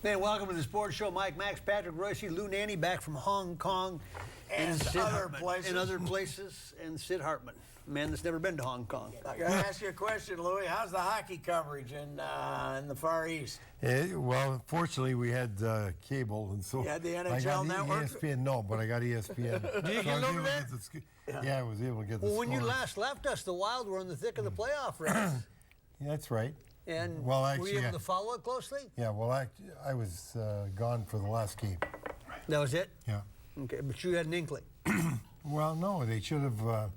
Hey, welcome to the Sports Show. Mike, Max, Patrick, Royce, Lou Nanny, back from Hong Kong and other places, and Sid Hartman, man that's never been to Hong Kong. I got to ask you a question, Louie. How's the hockey coverage in the Far East? Well, fortunately, we had cable, and so you had the I NHL got network. ESPN. No, but I got ESPN. Did you get it over there? Yeah, I was able to get the Well, when you scores. last left us, the Wild were in the thick of the playoff race. Yeah, that's right. And Well, were actually, you able to follow it closely? Yeah, well, I was gone for the last game. That was it? Yeah. Okay, but you had an inkling. Well, no, they should have.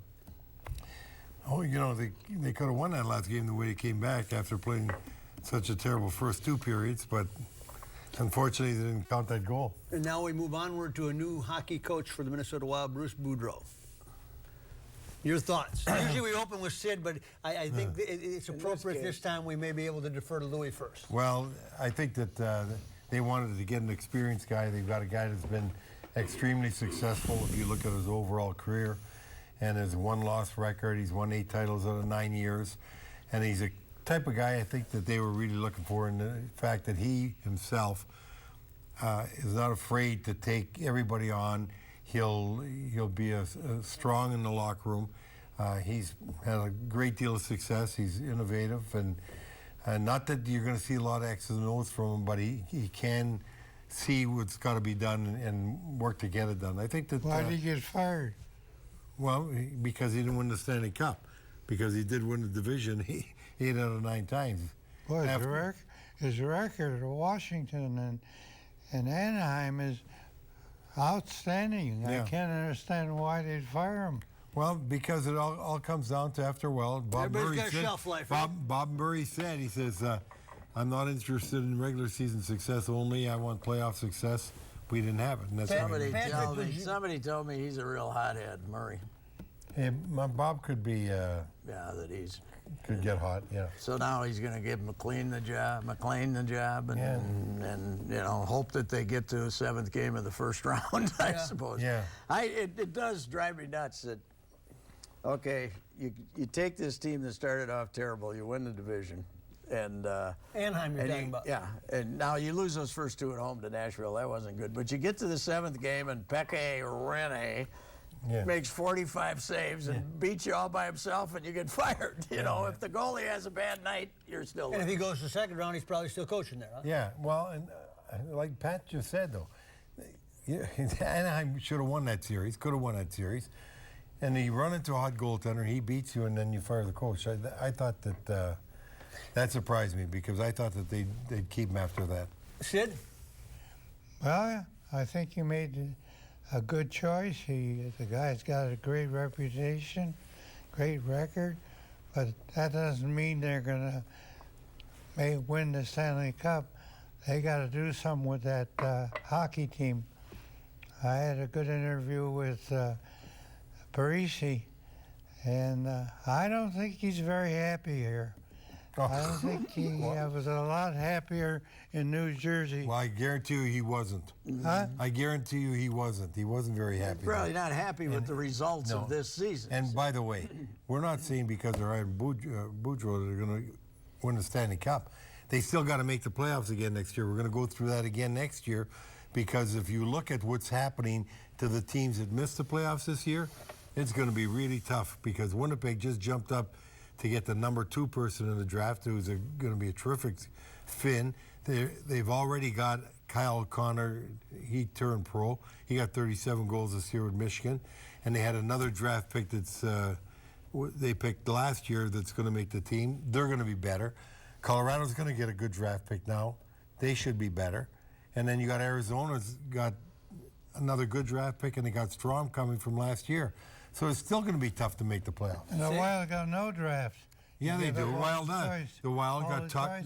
They could have won that last game the way it came back after playing such a terrible first two periods, but unfortunately they didn't count that goal. And now we move onward to a new hockey coach for the Minnesota Wild, Bruce Boudreau. Your thoughts? Usually we open with Sid, but I think it's appropriate this time we may be able to defer to Louis first. Well, I think that they wanted to get an experienced guy. They've got a guy that's been extremely successful if you look at his overall career and his one-loss record. He's won 8 titles out of 9 years, and he's a type of guy I think that they were really looking for in the fact that he himself is not afraid to take everybody on. He'll be strong in the locker room. He's had a great deal of success. He's innovative, and not that you're going to see a lot of X's and O's from him, but he can see what's got to be done and work to get it done. I think that. Why did he get fired? Well, because he didn't win the Stanley Cup. Because he did win the division 8 out of 9 times. Well, his record at Washington and Anaheim is outstanding. Yeah. I can't understand why they'd fire him. Well, because it all comes down to after a while. Bob Everybody's Murray got a said, shelf life, right? Bob Murray said, he says, I'm not interested in regular season success only. I want playoff success. We didn't have it. And that's Somebody told me he's a real hothead, Murray. Hey, Bob could be. Yeah, that he's. Could get hot, yeah. So now he's going to give McLean the job, and hope that they get to a 7th game of the first round, I suppose. Yeah. It does drive me nuts that, okay, you take this team that started off terrible, you win the division, and Anaheim you're talking about. Yeah, and now you lose those first 2 at home to Nashville. That wasn't good. But you get to the 7th game, and Pekka Rinne makes 45 saves and beats you all by himself, and you get fired. You know, if the goalie has a bad night, you're still. And if he goes to the 2nd round, he's probably still coaching there, huh? Yeah, well, and like Pat just said, though, Anaheim should have won that series, could have won that series, and you run into a hot goaltender, he beats you, and then you fire the coach. I thought that that surprised me because I thought that they'd keep him after that. Sid? Well, I think he made a good choice. The guy's got a great reputation, great record, but that doesn't mean they're going to win the Stanley Cup. They got to do something with that hockey team. I had a good interview with Parisi, and I don't think he's very happy here. I don't think he was a lot happier in New Jersey. Well, I guarantee you he wasn't. Huh? I guarantee you he wasn't. He wasn't very happy. He's probably not happy with the results of this season. And by the way, we're not saying because they're hiring Boudreau they're going to win the Stanley Cup. They still got to make the playoffs again next year. We're going to go through that again next year because if you look at what's happening to the teams that missed the playoffs this year, it's going to be really tough because Winnipeg just jumped up to get the number 2 person in the draft, who's going to be a terrific Finn. They've already got Kyle Connor. He turned pro. He got 37 goals this year with Michigan. And they had another draft pick that's they picked last year that's going to make the team. They're going to be better. Colorado's going to get a good draft pick now. They should be better. And then you got Arizona's got another good draft pick, and they got Strom coming from last year. So it's still going to be tough to make the playoffs. And the Wild got no draft. Yeah, they do. The Wild does. The Wild got Tuck.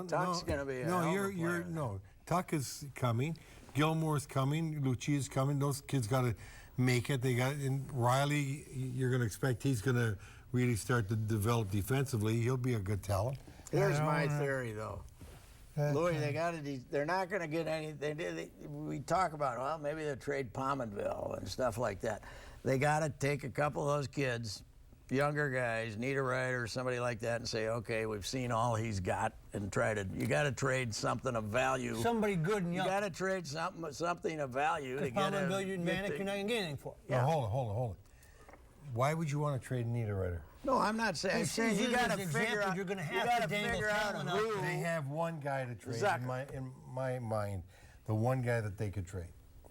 Tuck's going to be No, Tuck is coming. Gilmore's coming. Lucia's coming. Those kids got to make it. They got and Riley. You're going to expect he's going to really start to develop defensively. He'll be a good talent. Here's my theory, though. Louis, they're not going to get any. We talk about, well, maybe they'll trade Pominville and stuff like that. They got to take a couple of those kids younger guys, Niederreiter, somebody like that, and say, okay, we've seen all he's got, and you got to trade something of value. Somebody good and You young. got to trade something of value to get him. You're you're not going to get anything for. Yeah. Now, hold it. Why would you want to trade Niederreiter? No, I'm not saying. I'm saying you got to figure out. You're going to you have gotta to dangle figure out talent who. out. They have one guy to trade Zucker. in my mind. The one guy that they could trade,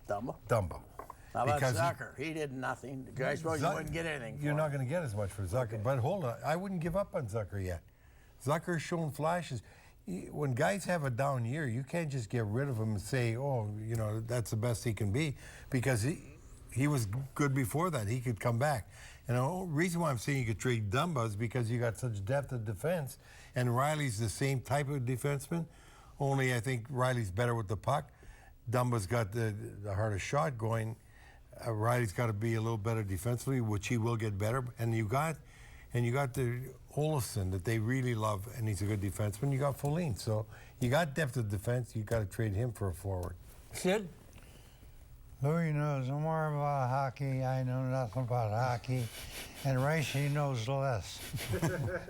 Dumbo. Dumbo. How about Because Zucker? He did nothing. I suppose you wouldn't get anything. You're for not him. going to get as much for Zucker. But hold on, I wouldn't give up on Zucker yet. Zucker's shown flashes. When guys have a down year, you can't just get rid of him and say, oh, you know, that's the best he can be, because he was good before that. He could come back. And the reason why I'm saying you could trade Dumba is because you got such depth of defense, and Riley's the same type of defenseman, only I think Riley's better with the puck. Dumba's got the hardest shot going. Riley's got to be a little better defensively, which he will get better. And you got the Olofsson that they really love, and he's a good defenseman. You got Foligno, so you got depth of defense. You got to trade him for a forward. Sid? Louis knows more about hockey. I know nothing about hockey, and Racey knows less.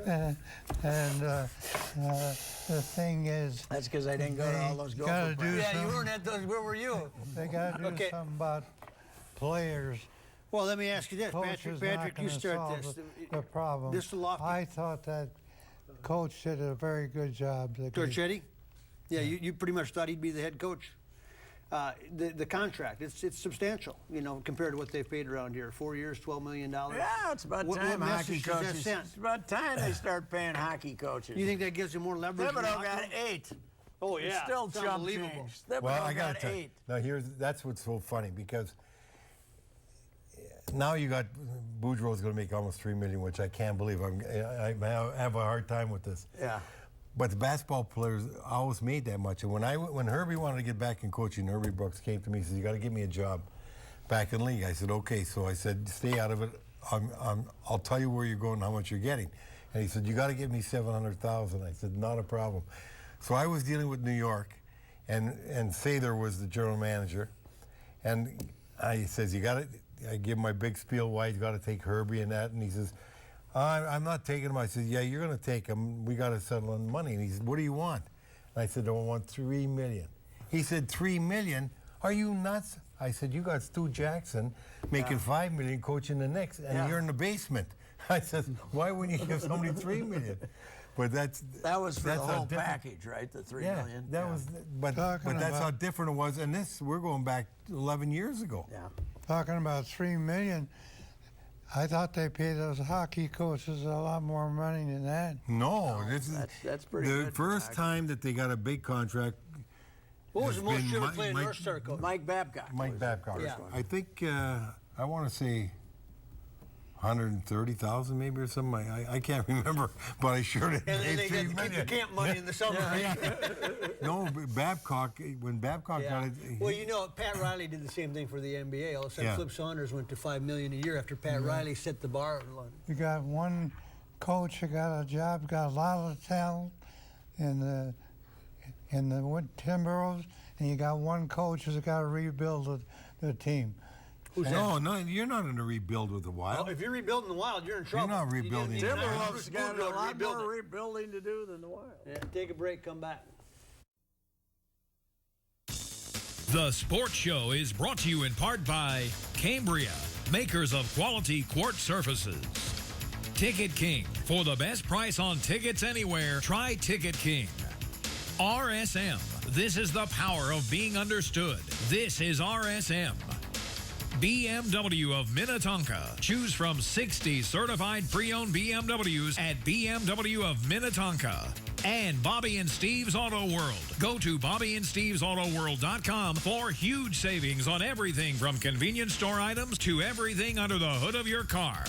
and the thing is, That's because I didn't go to all those gotta Gopher do practices. Yeah, you weren't at those. Where were you? they got to do Okay. something about players. Well, let me ask you this. Coach is Patrick, not you gonna start solve this. the problem. This is lofty. I thought that coach did a very good job. Torchetti? Yeah, you pretty much thought he'd be the head coach. The contract, it's substantial, you know, compared to what they've paid around here. 4 years, $12 million. Yeah, it's about What time hockey message does that coaches. send? It's about time they start paying hockey coaches. You think that gives him more leverage? in the Thibodeau locker got room? 8. Oh, It's yeah. still It's chump unbelievable. change. Thibodeau Well, I got got to tell you. 8. Now, that's what's so funny, because now you got Boudreau's going to make almost $3 million, which I can't believe. I have a hard time with this. Yeah. But the basketball players always made that much. And when Herbie wanted to get back in coaching, Herbie Brooks came to me and said, "You got to give me a job back in the league." I said, "Okay." So I said, "Stay out of it. I'll tell you where you're going and how much you're getting." And he said, "You got to give me $700,000." I said, "Not a problem." So I was dealing with New York, and Sather was the general manager, and I says, "You got to." I give him my big spiel why you got to take Herbie and that, and he says, I'm not taking him. I said, "Yeah, you're going to take him. We got to settle on money." And he said, "What do you want?" And I said, "I want $3 million." He said, "$3 million? Are you nuts?" I said, "You got Stu Jackson making $5 million coaching the Knicks, and you're in the basement." I said, "Why wouldn't you give somebody $3 million?" But that was for the how whole different- package, right? The $3 Yeah, million. that was. But Talking that's how about- different it was. And we're going back 11 years ago. Yeah. Talking about $3 million, I thought they paid those hockey coaches a lot more money than that. No, this is that's pretty the good, first Doc. time that they got a big contract. What was has the most been you ever Mike- played in Mike- North Star coach? Mike Babcock. Mike Babcock. Yeah. I think I want to say 130,000 maybe or something. I can't remember, but I sure didn't. And then pay they $3 got the million. camp money in the summer. right? No, but Babcock, when Babcock Yeah. got it, Well, you know, Pat Riley did the same thing for the NBA. All of a sudden, Yeah. Flip Saunders went to $5 million a year after Pat Riley set the bar in London. You got one coach who got a job, got a lot of talent in the Wood Timberwolves, and you got one coach who's got to rebuild the team. no, you're not in a rebuild with the Wild. Well, if you're rebuilding the Wild, you're in trouble. not rebuilding You the didn't- Wild. Bruce Timberwolves got Boudreau a lot rebuild more it. rebuilding to do than the Wild. Yeah, take a break, come back. The Sports Show is brought to you in part by Cambria, makers of quality quartz surfaces. Ticket King. For the best price on tickets anywhere, try Ticket King. RSM. This is the power of being understood. This is RSM. BMW of Minnetonka. Choose from 60 certified pre-owned BMWs at BMW of Minnetonka. And Bobby and Steve's Auto World. Go to BobbyandSteve'sAutoWorld.com for huge savings on everything from convenience store items to everything under the hood of your car.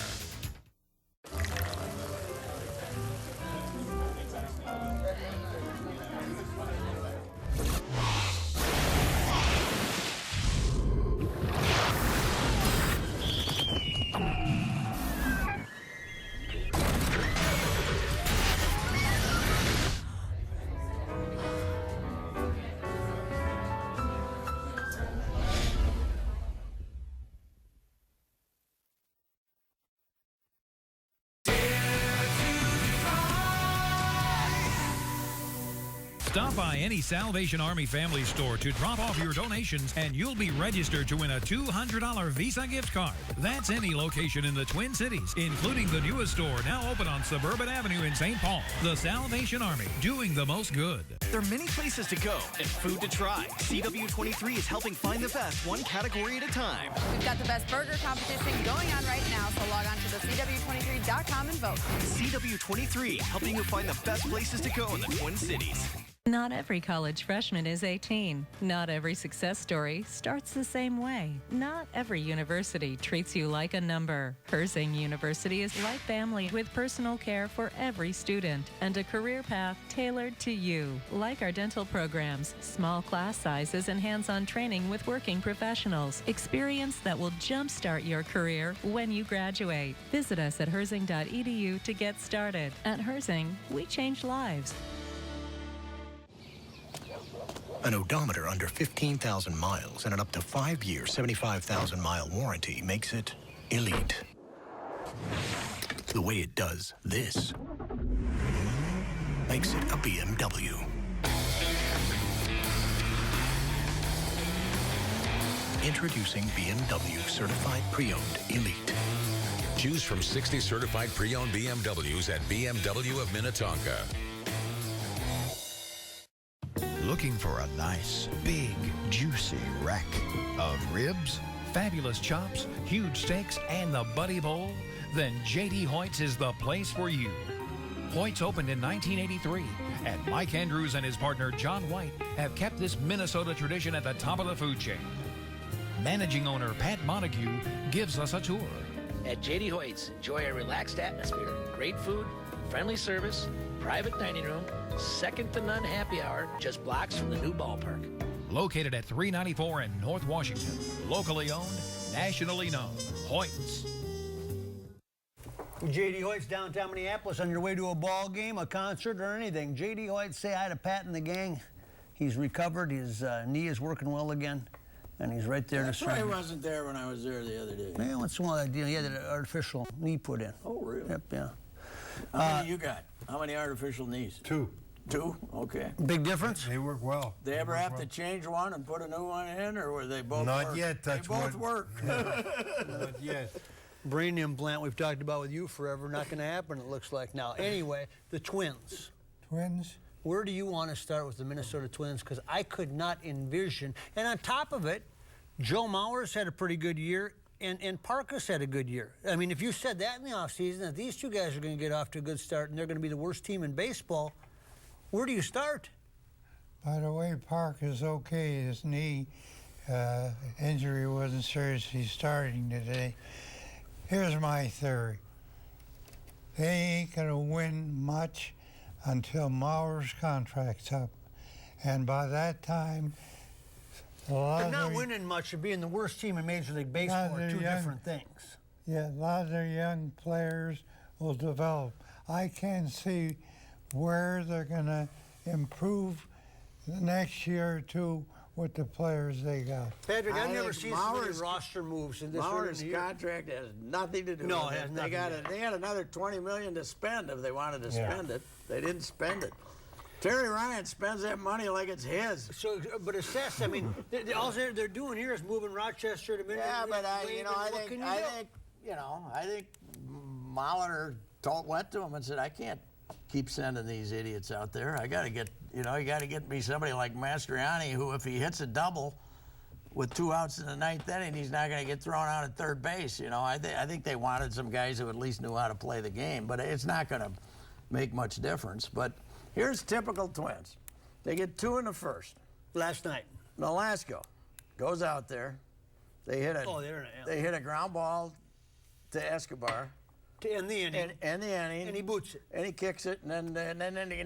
Stop by any Salvation Army family store to drop off your donations, and you'll be registered to win a $200 Visa gift card. That's any location in the Twin Cities, including the newest store now open on Suburban Avenue in St. Paul. The Salvation Army, doing the most good. There are many places to go and food to try. CW-23 is helping find the best one category at a time. We've got the best burger competition going on right now, so log on to the CW23.com and vote. CW-23, helping you find the best places to go in the Twin Cities. Not every college freshman is 18. Not every success story starts the same way. Not every university treats you like a number. Herzing University is like family, with personal care for every student and a career path tailored to you. Like our dental programs, small class sizes, and hands-on training with working professionals. Experience that will jumpstart your career when you graduate. Visit us at herzing.edu to get started. At Herzing, we change lives. An odometer under 15,000 miles and an up to 5-year, 75,000-mile warranty makes it elite. The way it does this makes it a BMW. Introducing BMW Certified Pre-Owned Elite. Choose from 60 certified pre-owned BMWs at BMW of Minnetonka. Looking for a nice, big, juicy rack of ribs? Fabulous chops, huge steaks, and the Buddy Bowl? Then J.D. Hoyt's is the place for you. Hoyt's opened in 1983, and Mike Andrews and his partner John White have kept this Minnesota tradition at the top of the food chain. Managing owner Pat Montague gives us a tour. At J.D. Hoyt's, enjoy a relaxed atmosphere, great food, friendly service, private dining room, second to none happy hour, just blocks from the new ballpark. Located at 394 in North Washington. Locally owned, nationally known. Hoyt's. J.D. Hoyt's downtown Minneapolis, on your way to a ball game, a concert, or anything. J.D. Hoyt, say hi to Pat and the gang. He's recovered. His knee is working well again, and he's right there to serve. That's why he wasn't there when I was there the other day. Yeah, once in a while I deal. He had an artificial knee put in. Oh, really? Yep, yeah. How many you got? How many artificial knees? 2. 2? Okay. Big difference? They work well. They ever have to change one and put a new one in, or were they both Not work? yet, They touch both wood. work. Not yet. Brain implant we've talked about with you forever. Not going to happen, it looks like now. Anyway, the Twins. Twins? Where do you want to start with the Minnesota Twins? Because I could not envision. And on top of it, Joe Mauer's had a pretty good year, and Parkus had a good year. I mean, if you said that in the offseason, that these two guys are going to get off to a good start and they're going to be the worst team in baseball, where do you start? By the way, Park is okay. His knee injury wasn't serious. He's starting today. Here's my theory. They ain't going to win much until Mauer's contract's up. And by that time, But not winning much or being the worst team in Major League Baseball are two different things. Yeah, a lot of their young players will develop. I can't see where they're going to improve the next year or two with the players they got. Patrick, I've I never think seen so many Mauer's- roster moves in this early in Mauer's the year. contract has nothing to do No, with it has it. nothing to They had another $20 million to spend if they wanted to spend it. They didn't spend it. Terry Ryan spends that money like it's his. So, but assess. I mean, all they're doing here is moving Rochester to Minnesota. Yeah, but I think Mauer went to him and said, I can't keep sending these idiots out there. I got to get, you got to get me somebody like Mastriani, who, if he hits a double with 2 outs in the 9th inning, he's not going to get thrown out at third base. I think they wanted some guys who at least knew how to play the game, but it's not going to make much difference. But here's typical Twins. They get 2 in the first. Last night. Nolasco goes out there. They hit a ground ball to Escobar. To end the inning. And the inning. And he boots it. And he kicks it. And then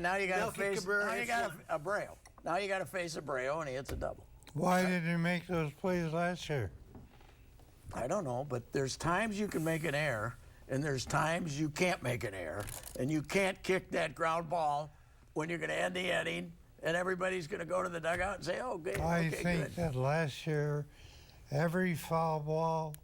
now you got to face Abreu. Now you got to face Abreu, and he hits a double. Why did he make those plays last year? I don't know, but there's times you can make an error, and there's times you can't make an error, and you can't kick that ground ball when you're going to end the inning, and everybody's going to go to the dugout and say, "Oh, okay, I think good." that last year, every foul ball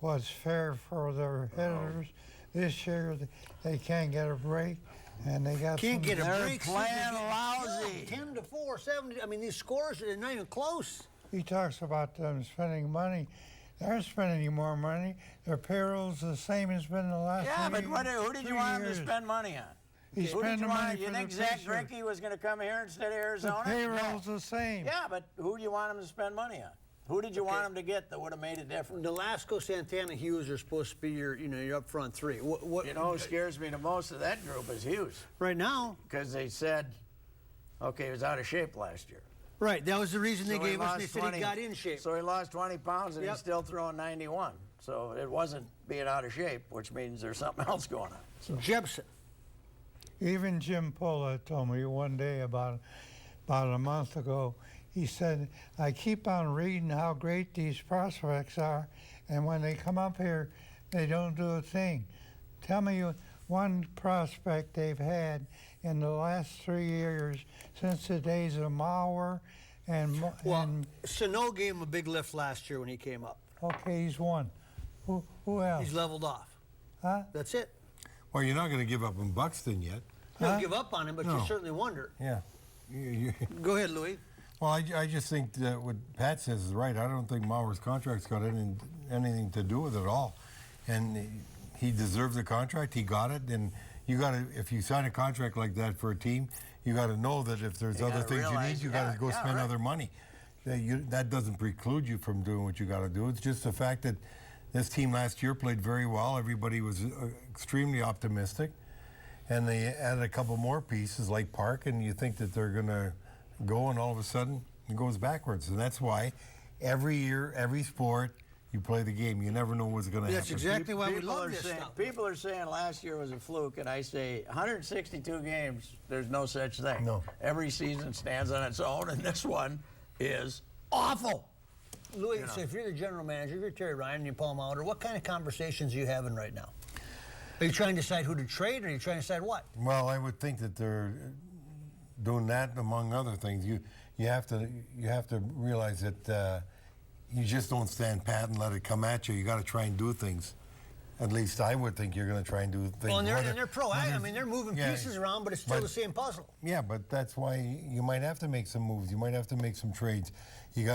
was fair for their hitters. This year, they can't get a break, and they got Can't get a They're break. playing lousy. Really? 10-4, 7. I mean, these scores are not even close. He talks about them spending money. They aren't spending any more money. Their payroll's the same as been the last Yeah, but who did you want him to years. spend money on? He's Who did spending you money want? You for think the Zach pitcher. Greinke was going to come here instead of Arizona? The payroll's the same. Yeah, but who do you want him to spend money on? Who did you want him to get that would have made a difference? Nolasco, Santana, Hughes are supposed to be your up front three. What You know who scares me the most of that group is Hughes. right now? Because they said, okay, he was out of shape last year. Right, that was the reason they So he gave us. lost They said 20 he got in shape. So he lost 20 pounds and Yep. he's still throwing 91. So it wasn't being out of shape, which means there's something else going on. So. Jepson. Even Jim Pola told me one day about a month ago, he said, I keep on reading how great these prospects are, and when they come up here, they don't do a thing. Tell me one prospect they've had in the last 3 years since the days of Mauer and Sano gave him a big lift last year when he came up. okay, he's one. Who else? He's leveled off. Huh? That's it. Well, you're not going to give up on Buxton yet. You don't give up on him, but you No. certainly wonder. Yeah. Go ahead, Louis. Well, I just think that what Pat says is right. I don't think Mauer's contract's got anything to do with it at all. And he deserves a contract. He got it. And you got to, if you sign a contract like that for a team, you got to know that if there's other things you need, you got to go spend other money. That doesn't preclude you from doing what you got to do. It's just the fact that this team last year played very well. Everybody was extremely optimistic. And they added a couple more pieces like Park, and you think that they're going to go, and all of a sudden it goes backwards. And that's why every year, every sport, you play the game. You never know what's going to happen. That's exactly why we love this saying, stuff. People are saying last year was a fluke, and I say 162 games, there's no such thing. No. Every season stands on its own, and this one is awful. Louis, so if you're the general manager, if you're Terry Ryan and you're Paul Mauer, what kind of conversations are you having right now? Are you trying to decide who to trade, or are you trying to decide what? Well, I would think that they're doing that among other things. You have to realize that you just don't stand pat and let it come at you. You got to try and do things. At least I would think you're going to try and do things. Well, and they're proactive. I mean, they're moving pieces around, but it's still the same puzzle. Yeah, but that's why you might have to make some moves. You might have to make some trades. You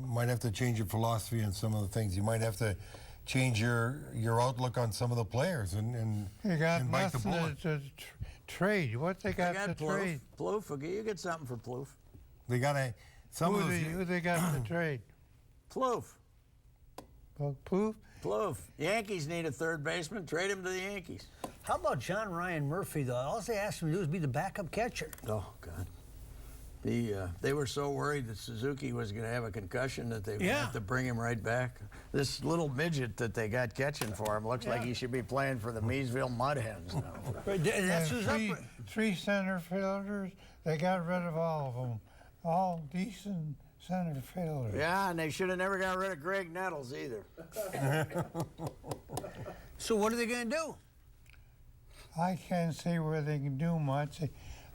might have to change your philosophy on some of the things. You might have to change your outlook on some of the players and You got bite the nothing bullet. to trade. What they got to Plouffe. trade? Plouffe, okay, you get something for Plouffe. They got to Who they got to trade? Plouffe. Poof? Plouffe. Yankees need a third baseman. Trade him to the Yankees. How about John Ryan Murphy, though? All they asked him to do is be the backup catcher. Oh, God. They were so worried that Suzuki was going to have a concussion that they have to bring him right back. This little midget that they got catching for him looks like he should be playing for the Maysville Mud Hens now. That's who's up. Three center fielders. They got rid of all of them. All decent center fielders. Yeah, and they should have never got rid of Greg Nettles either. So what are they going to do? I can't see where they can do much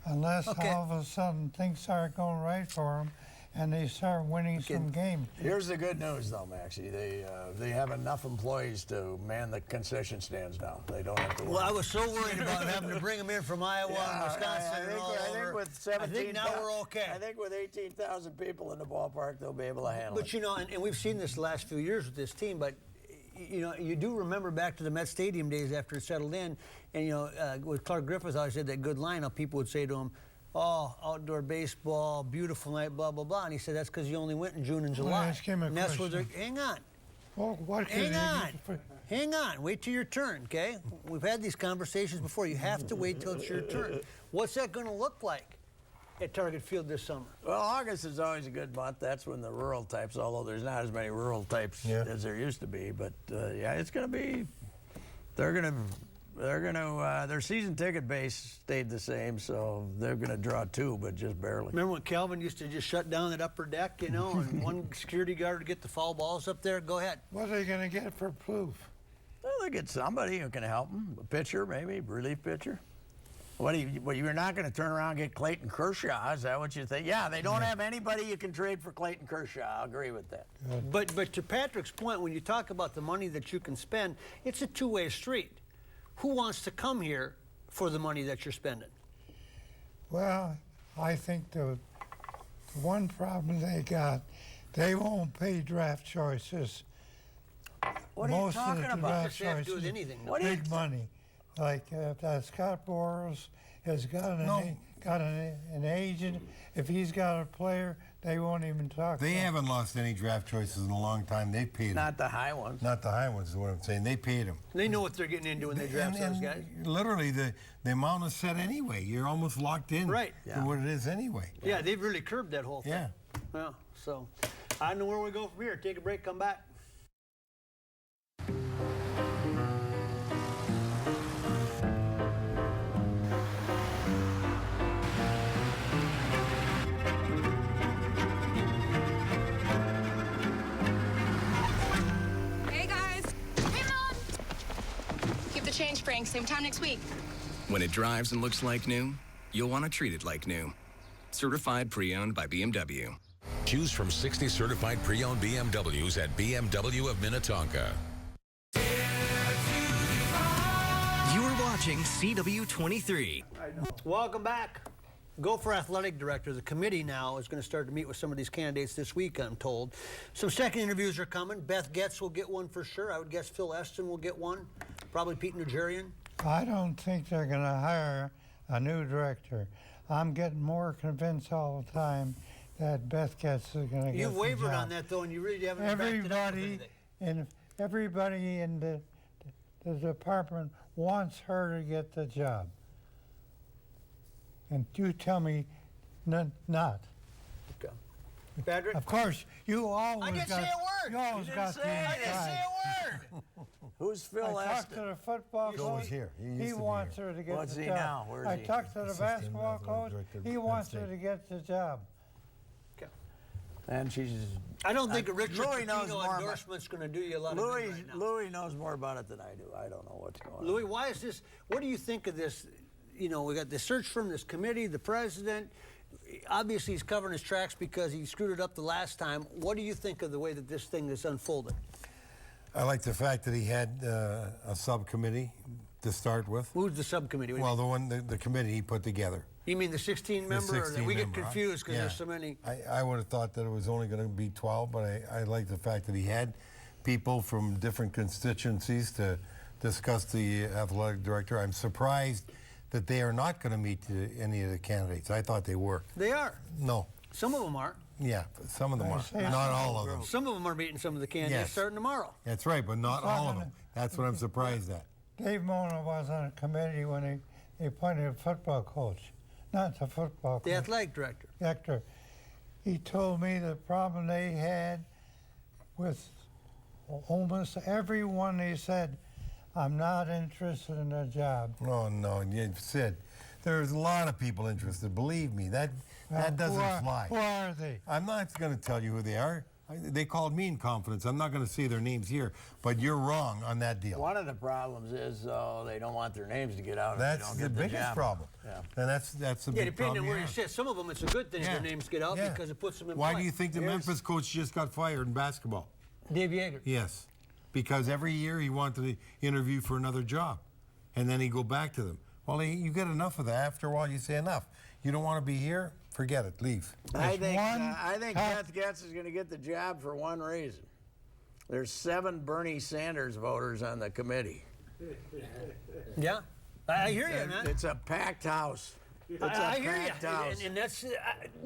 unless all of a sudden things start going right for them and they start winning some games. Here's the good news, though, Maxie. They have enough employees to man the concession stands now. They don't have to worry. Well, I was so worried about having to bring them in from Iowa and Wisconsin and all I over. think with 17, I think now we're okay. I think with 18,000 people in the ballpark, they'll be able to handle it. But, you know, and we've seen this the last few years with this team, but, you know, you do remember back to the Met Stadium days after it settled in, and, you know, with Clark Griffith always had that good lineup, people would say to him, oh, outdoor baseball, beautiful night, blah, blah, blah. And he said, that's because you only went in June and July. ask him a and that's where question. they're, hang on. Well, what Hang on. Hang on. Wait till your turn, okay? We've had these conversations before. You have to wait till it's your turn. What's that going to look like at Target Field this summer? Well, August is always a good month. That's when the rural types, although there's not as many rural types as there used to be. But, yeah, it's going to be, their season ticket base stayed the same, so they're going to draw two, but just barely. Remember when Calvin used to just shut down that upper deck, you know, and one security guard would get the foul balls up there? Go ahead. What are they going to get for Plouffe? Well, they get somebody who can help them. A pitcher, maybe, relief pitcher. You're not going to turn around and get Clayton Kershaw. Is that what you think? Yeah, they don't have anybody you can trade for Clayton Kershaw. I'll agree with that. But to Patrick's point, when you talk about the money that you can spend, it's a two-way street. Who wants to come here for the money that you're spending? Well, I think the one problem they got, they won't pay draft choices. What are you Most of talking the about? draft Just have to do with choices, anything. What big money. Like Scott Boras has got an agent. If he's got a player, they won't even talk to They him. haven't lost any draft choices in a long time. They paid them. Not the high ones. Not the high ones is what I'm saying. They paid them. They know what they're getting into when they draft those guys. Literally, the amount is set anyway. You're almost locked in Right. to what it is anyway. Yeah, they've really curbed that whole thing. Yeah. Yeah. So, I don't know where we go from here. Take a break, come back. Hey guys. Hey Mom. Keep the change, Frank. Same time next week. When it drives and looks like new, you'll want to treat it like new. Certified pre-owned by BMW. Choose from 60 certified pre-owned BMWs at BMW of Minnetonka. You're watching CW-23. Welcome back. Gopher Athletic Director, the committee now is going to start to meet with some of these candidates this week, I'm told. Some second interviews are coming. Beth Getz will get one for sure. I would guess Phil Eston will get one. Probably Pete Nugerian. I don't think they're going to hire a new director. I'm getting more convinced all the time that Beth Getz is going to get You've the wavered job. on that, though, and you really haven't backed it up with anything. Everybody in the department wants her to get the job. And you tell me not. Okay. Patrick? Of course, you always I didn't got, say a word. You always You got didn't the say I didn't inside. say a word. Who's Phil I talked to Eston? the football Phil was coach. here. He used He to be wants here. her to get What's the he job. now? Where is I he? talked to the Assistant basketball athletic coach. director, He Penn wants State. her to get the job. And she's. I don't think a Richard Louis knows Pitino more about- endorsement's going to do you a lot of good right now. Louis knows more about it than I do. I don't know what's going on. Louis, why is this? What do you think of this? You know, we got the search firm, this committee, the president. Obviously, he's covering his tracks because he screwed it up the last time. What do you think of the way that this thing is unfolded? I like the fact that he had a subcommittee to start with. Who's the subcommittee? Well, the committee he put together. You mean the 16 member? The 16 we get member, confused because yeah. there's so many. I would have thought that it was only going to be 12, but I like the fact that he had people from different constituencies to discuss the athletic director. I'm surprised that they are not going to meet any of the candidates. I thought they were. They are. No. Some of them are. Yeah, some of them are. say Not all of them. Some of them are meeting some of the candidates Yes. starting tomorrow. That's right, but not all of them. That's what I'm surprised at. Dave Mona was on a committee when he appointed a football coach, not the football coach. The athletic director. Director. He told me the problem they had with almost everyone. He said, "I'm not interested in the job." No, you said there's a lot of people interested. Believe me, that doesn't fly. Who are they? I'm not going to tell you who they are. They called me in confidence. I'm not going to say their names here, but you're wrong on that deal. One of the problems is they don't want their names to get out. That's if they the don't get biggest job. problem. Yeah. And that's the Yeah, big depending problem. on where you you have. sit. Some of them, it's a good thing if their names get out Yeah. because it puts them in Why play. do you think the Memphis coach just got fired in basketball? Dave Yeager. Yes, because every year he wanted to interview for another job, and then he'd go back to them. Well, you get enough of that. After a while, you say enough. You don't want to be here? Forget it. Leave. I think Beth Getz is going to get the job for one reason. There's 7 Bernie Sanders voters on the committee. Yeah, I hear you, man. It's a packed house. It's I a hear packed you. house. And that's,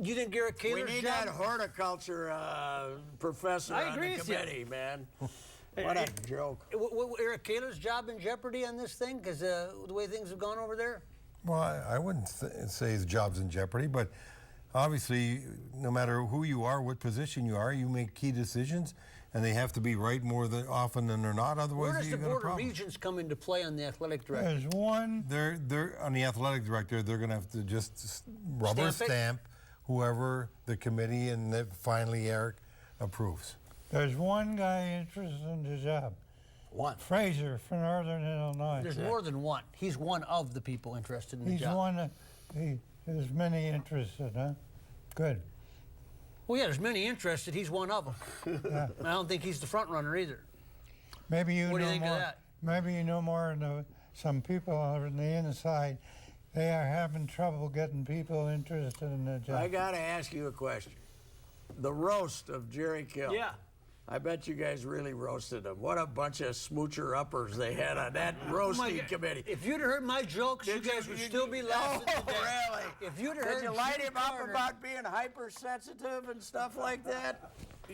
you think Garrett Kaler's We need job? that horticulture professor I on agree the with you. committee, man. What a joke. Eric Kaler's job in jeopardy on this thing because the way things have gone over there? Well, I wouldn't say his job's in jeopardy, but obviously, no matter who you are, what position you are, you make key decisions, and they have to be right more often than they're not. Otherwise, Where does the you've got a Board of problem. Regents come into play on the athletic director? There's one. They're on the athletic director. They're going to have to just rubber Stamp it? stamp whoever the committee and then finally Eric approves. There's one guy interested in the job. One. Fraser from Northern Illinois. There's more than one. He's one of the people interested in the He's job. one. There's many interested, huh? Good. Well, yeah, there's many interested. He's one of them. Yeah. I don't think he's the front runner either. Maybe you What do know you think of more. that? Maybe you know more than some people are on the inside. they are having trouble getting people interested in the job. I got to ask you a question. The roast of Jerry Kill. Yeah. I bet you guys really roasted him. What a bunch of smoocher uppers they had on that roasting committee. If you'd have heard my jokes, you guys would still be laughing today. Really? If you'd have heard Did you light Jim him up Carter- about being hypersensitive and stuff like that?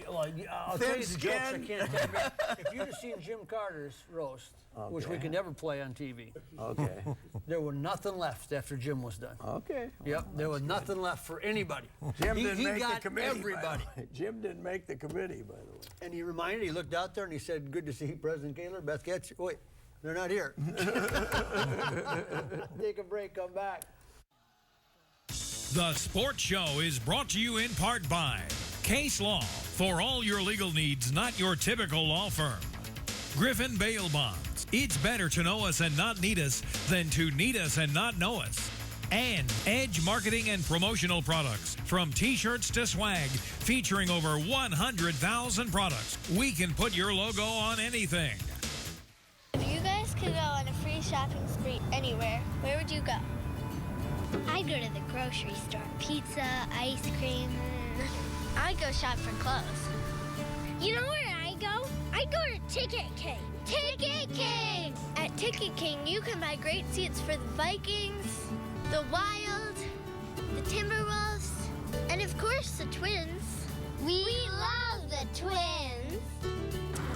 Well, I'll Thin tell you the jokes I skin. can't tell you. If you'd have seen Jim Carter's roast, which we could never play on TV, Okay. there was nothing left after Jim was done. Okay. Yep, there was nothing left for anybody. Jim he didn't make got the committee. everybody. By the way. Jim didn't make the committee, by the way. And he looked out there and he said, "Good to see President Kaler, Beth Getz." Wait, they're not here. Take a break, come back. The Sports Show is brought to you in part by Case Law. For all your legal needs, not your typical law firm. Griffin Bail Bonds. It's better to know us and not need us than to need us and not know us. And Edge Marketing and Promotional Products. From t-shirts to swag, featuring over 100,000 products. We can put your logo on anything. If you guys could go on a free shopping spree anywhere, where would you go? I'd go to the grocery store. Pizza, ice cream. I'd go shop for clothes. You know where I go? I'd go to Ticket King. Ticket King! At Ticket King, you can buy great seats for the Vikings, the Wild, the Timberwolves, and of course the Twins. We love the Twins.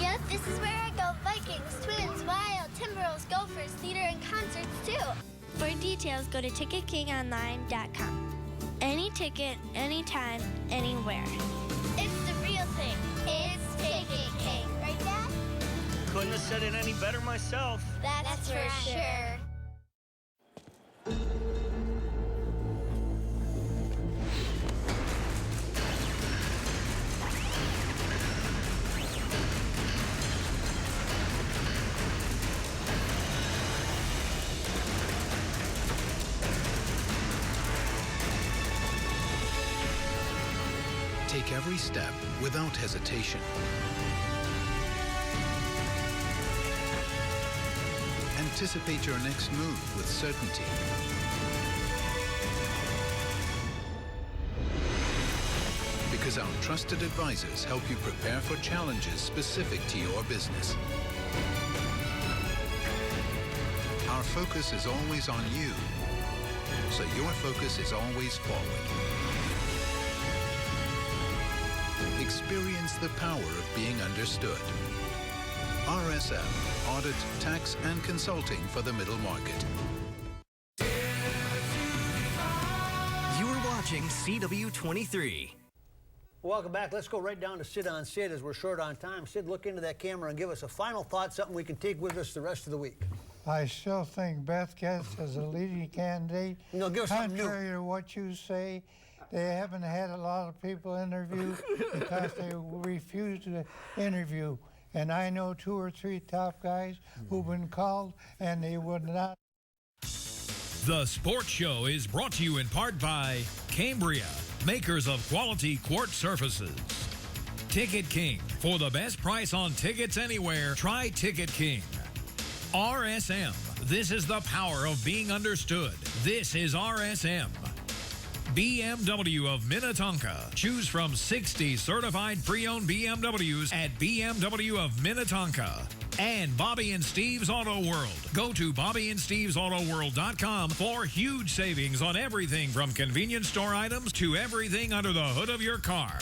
Yep, this is where I go. Vikings, Twins, Wild, Timberwolves, Gophers, theater, and concerts too. For details, go to ticketkingonline.com. Any ticket, anytime, anywhere. It's the real thing. It's Ticket King. Right, Dad? Couldn't have said it any better myself. That's for sure. Take every step without hesitation. Anticipate your next move with certainty. Because our trusted advisors help you prepare for challenges specific to your business. Our focus is always on you, so your focus is always forward. Experience the power of being understood. RSM, Audit, Tax, and Consulting for the Middle Market. You are watching CW-23. Welcome back. Let's go right down to Sid on Sid as we're short on time. Sid, look into that camera and give us a final thought, something we can take with us the rest of the week. I still think Beth Getz is a leading candidate. No, give us something new. Contrary to what you say, they haven't had a lot of people interview because they refuse to interview. And I know 2 or 3 top guys who've been called and they would not. The Sports Show is brought to you in part by Cambria, makers of quality quartz surfaces. Ticket King. For the best price on tickets anywhere, try Ticket King. RSM. This is the power of being understood. This is RSM. BMW of Minnetonka. Choose from 60 certified pre-owned BMWs at BMW of Minnetonka. And Bobby and Steve's Auto World. Go to BobbyandStevesAutoWorld.com for huge savings on everything from convenience store items to everything under the hood of your car.